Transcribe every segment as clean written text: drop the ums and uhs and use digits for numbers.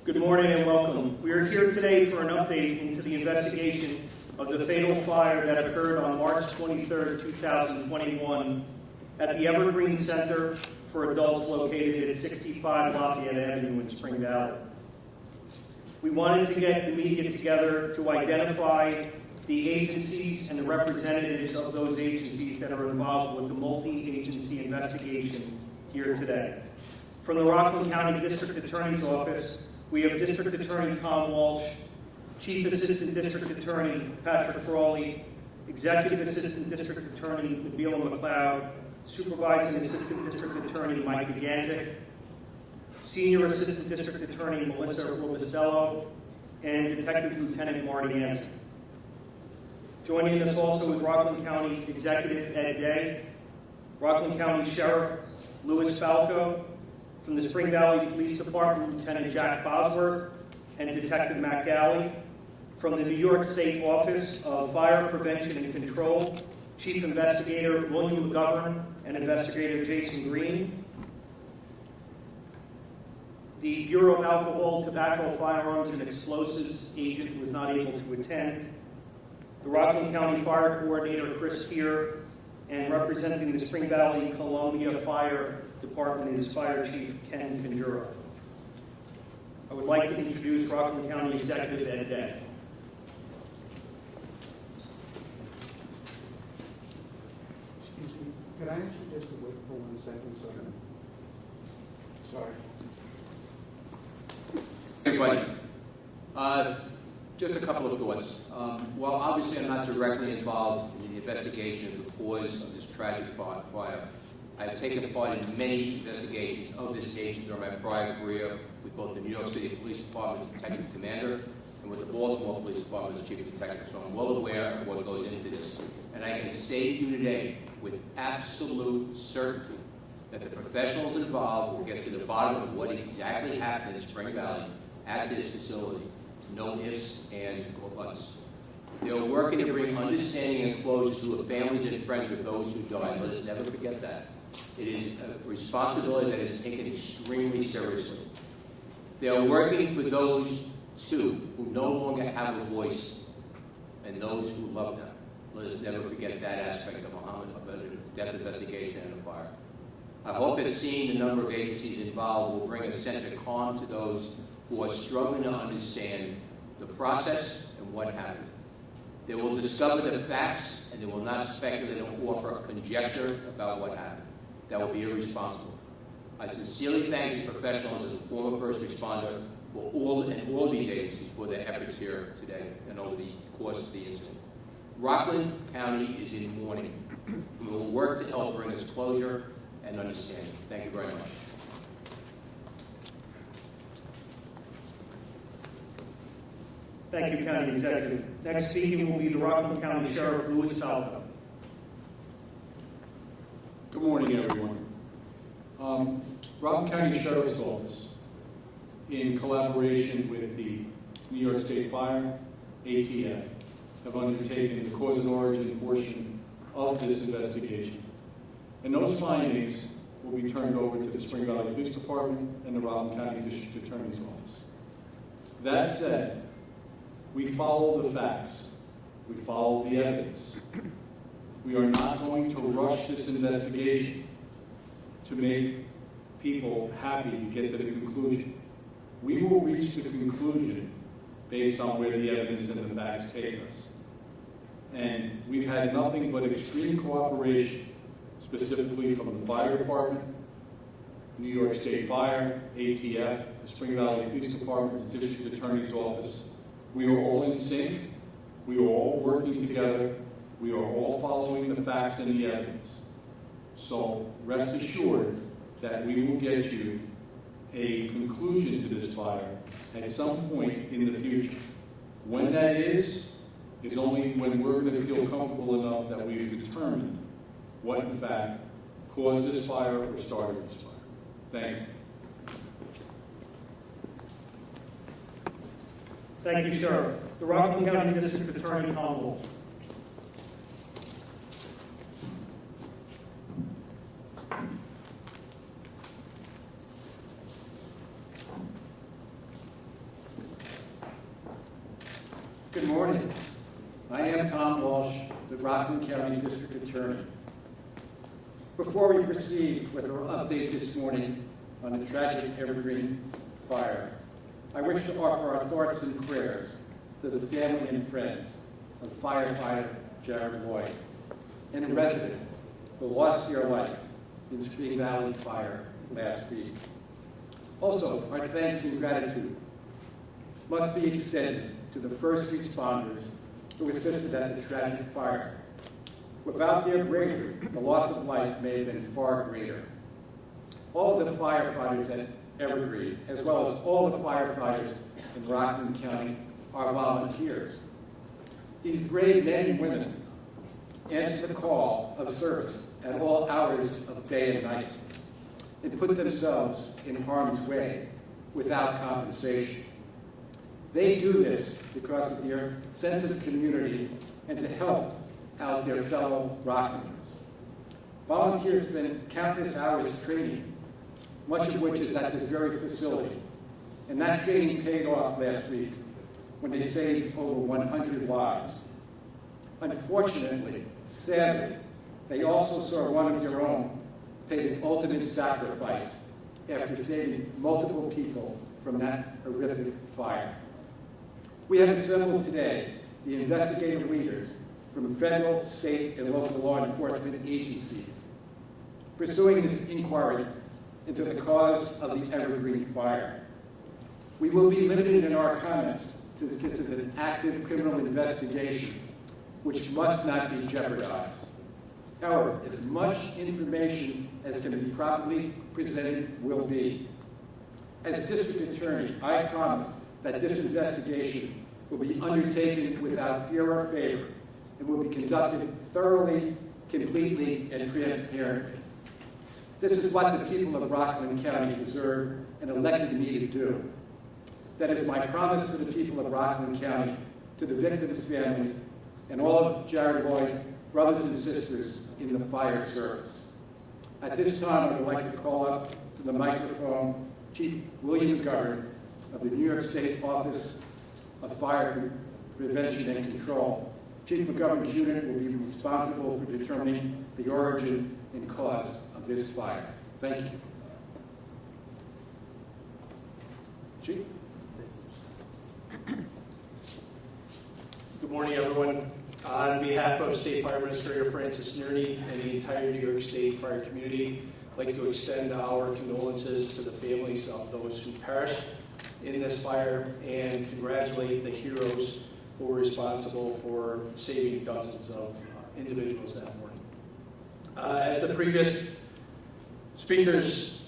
Good morning and welcome. We are here today for an update into the investigation of the fatal fire that occurred on March 23, 2021 at the Evergreen Center for Adults located at 65 Lafayette Avenue in Spring Valley. We wanted to get the media together to identify the agencies and the representatives of those agencies that are involved with the multi-agency investigation here today. From the Rockland County District Attorney's Office, we have District Attorney Tom Walsh, Chief Assistant District Attorney Patrick Frawley, Executive Assistant District Attorney Nabila McLeod, Supervising Assistant District Attorney Mike Gigantic, Senior Assistant District Attorney Melissa Robustello, and Detective Lieutenant Marty Anson. Joining us also is Rockland County Executive Ed Day, Rockland County Sheriff Louis Falco, from the Spring Valley Police Department, Lieutenant Jack Bosworth and Detective Matt Galley, from the New York State Office of Fire Prevention and Control, Chief Investigator William McGovern and Investigator Jason Green. The Bureau of Alcohol, Tobacco, Firearms, and Explosives agent was not able to attend. The Rockland County Fire Coordinator Chris Keir, and representing the Spring Valley Columbia Fire Department is Fire Chief Ken Conjura. I would like to introduce Rockland County Executive Ed Day. Excuse me, could I ask you just to wait for 1 second, sir? Sorry. Everybody, just a couple of thoughts. Well, obviously I'm not directly involved in the investigation of the cause of this tragic fire. I've taken part in many investigations of this nature during my prior career with both the New York City Police Department's Detective Commander and with the Baltimore Police Department's Chief Detective, so I'm well aware of what goes into this. And I can say to you today with absolute certainty that the professionals involved will get to the bottom of what exactly happened in Spring Valley at this facility. No ifs, ands, or buts. They are working to bring understanding and closure to the families and friends of those who died. Let us never forget that. It is a responsibility that is taken extremely seriously. They are working for those, too, who no longer have a voice and those who love them. Let us never forget that aspect of a death investigation and a fire. I hope that seeing the number of agencies involved will bring a sense of calm to those who are struggling to understand the process and what happened. They will discover the facts and they will not speculate or offer a conjecture about what happened. That will be irresponsible. I sincerely thank these professionals as a former first responder for all these agencies for their efforts here today and over the course of the incident. Rockland County is in mourning. We will work to help bring us closure and understanding. Thank you very much. Thank you, County Executive. Next speaking will be the Rockland County Sheriff Louis Falco. Good morning, everyone. Rockland County Sheriff's Office, in collaboration with the New York State Fire, ATF, have undertaken the cause and origin portion of this investigation. And those findings will be turned over to the Spring Valley Police Department and the Rockland County District Attorney's Office. That said, we follow the facts. We follow the evidence. We are not going to rush this investigation to make people happy to get to the conclusion. We will reach the conclusion based on where the evidence and the facts take us. And we've had nothing but extreme cooperation, specifically from the Fire Department, New York State Fire, ATF, the Spring Valley Police Department, the District Attorney's Office. We are all in sync. We are all working together. We are all following the facts and the evidence. So rest assured that we will get you a conclusion to this fire at some point in the future. When that is only when we're going to feel comfortable enough that we've determined what in fact caused this fire or started this fire. Thank you. Thank you, Sheriff. The Rockland County District Attorney Tom Walsh. Good morning. I am Tom Walsh, the Rockland County District Attorney. Before we proceed with our update this morning on the tragic Evergreen fire, I wish to offer our thoughts and prayers to the family and friends of firefighter Jared Lloyd and a resident who lost their life in Spring Valley Fire last week. Also, our thanks and gratitude must be extended to the first responders who assisted at the tragic fire. Without their bravery, the loss of life may have been far greater. All of the firefighters at Evergreen, as well as all the firefighters in Rockland County, are volunteers. These brave men and women answer the call of service at all hours of day and night and put themselves in harm's way without compensation. They do this because of their sense of community and to help out their fellow Rocklanders. Volunteers spend countless hours training, much of which is at this very facility. And that training paid off last week when they saved over 100 lives. Unfortunately, sadly, they also saw one of their own pay the ultimate sacrifice after saving multiple people from that horrific fire. We have assembled today the investigative leaders from federal, state, and local law enforcement agencies pursuing this inquiry into the cause of the Evergreen fire. We will be limited in our comments since this is an active criminal investigation which must not be jeopardized. However, as much information as can be properly presented will be. As District Attorney, I promise that this investigation will be undertaken without fear or favor and will be conducted thoroughly, completely, and transparently. This is what the people of Rockland County deserve and elected me to do. That is my promise to the people of Rockland County, to the victims' families, and all of Jared Lloyd's brothers and sisters in the fire service. At this time, I would like to call up to the microphone Chief William McGovern of the New York State Office of Fire Prevention and Control. Chief McGovern's unit will be responsible for determining the origin and cause of this fire. Thank you. Chief? Good morning, everyone. On behalf of State Fire Administrator Francis Nerney and the entire New York State fire community, I'd like to extend our condolences to the families of those who perished in this fire and congratulate the heroes who were responsible for saving dozens of individuals that morning. As the previous speakers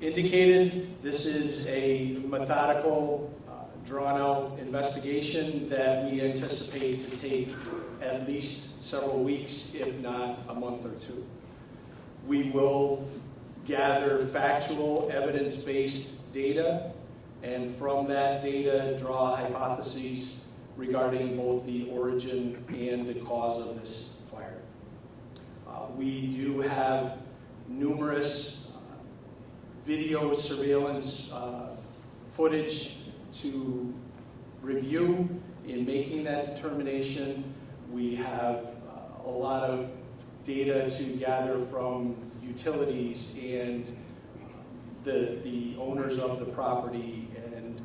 indicated, this is a methodical, drawn-out investigation that we anticipate to take at least several weeks, if not a month or two. We will gather factual, evidence-based data, and from that data draw hypotheses regarding both the origin and the cause of this fire. We do have numerous video surveillance footage to review in making that determination. We have a lot of data to gather from utilities and the owners of the property, and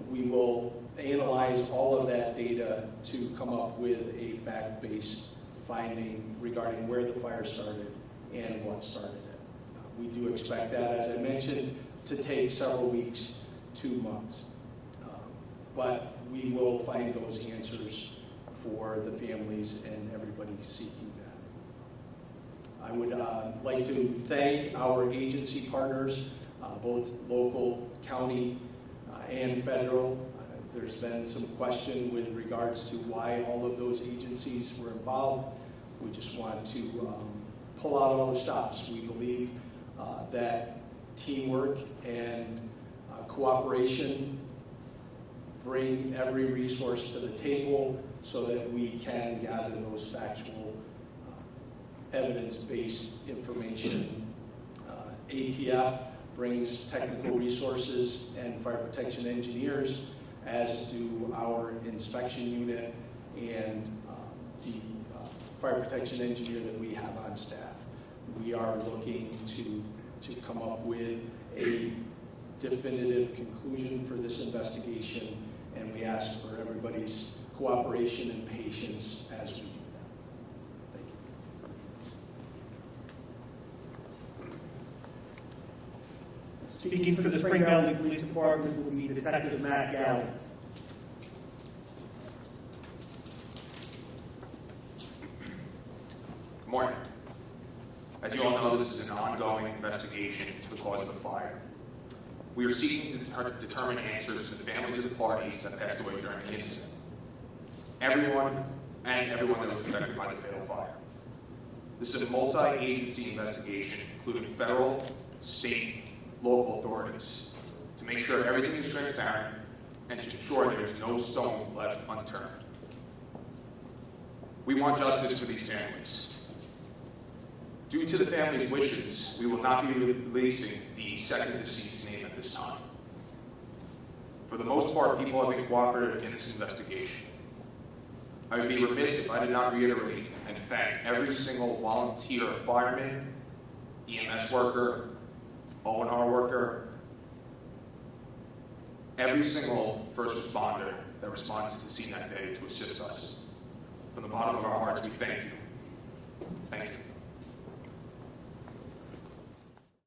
we will analyze all of that data to come up with a fact-based finding regarding where the fire started and what started it. We do expect that, as I mentioned, to take several weeks, 2 months. But we will find those answers for the families and everybody seeking that. I would like to thank our agency partners, both local, county, and federal. There's been some question with regards to why all of those agencies were involved. We just want to pull out all the stops. We believe that teamwork and cooperation bring every resource to the table so that we can gather those factual, evidence-based information. ATF brings technical resources and fire protection engineers as do our inspection unit and the fire protection engineer that we have on staff. We are looking to come up with a definitive conclusion for this investigation, and we ask for everybody's cooperation and patience as we do that. Thank you. Speaking for the Spring Valley Police Department will be Detective Matt Galley. Good morning. As you all know, this is an ongoing investigation into the cause of the fire. We are seeking to determine answers to the families of the parties that passed away during the incident. Everyone that was affected by the fatal fire. This is a multi-agency investigation, including federal, state, local authorities, to make sure everything is transparent and to ensure there is no stone left unturned. We want justice for these families. Due to the family's wishes, we will not be releasing the second deceased name at this time. For the most part, people have been cooperative in this investigation. I would be remiss if I did not reiterate and thank every single volunteer fireman, EMS worker, O&R worker, every single first responder that responded to the scene that day to assist us. From the bottom of our hearts, we thank you. Thank you.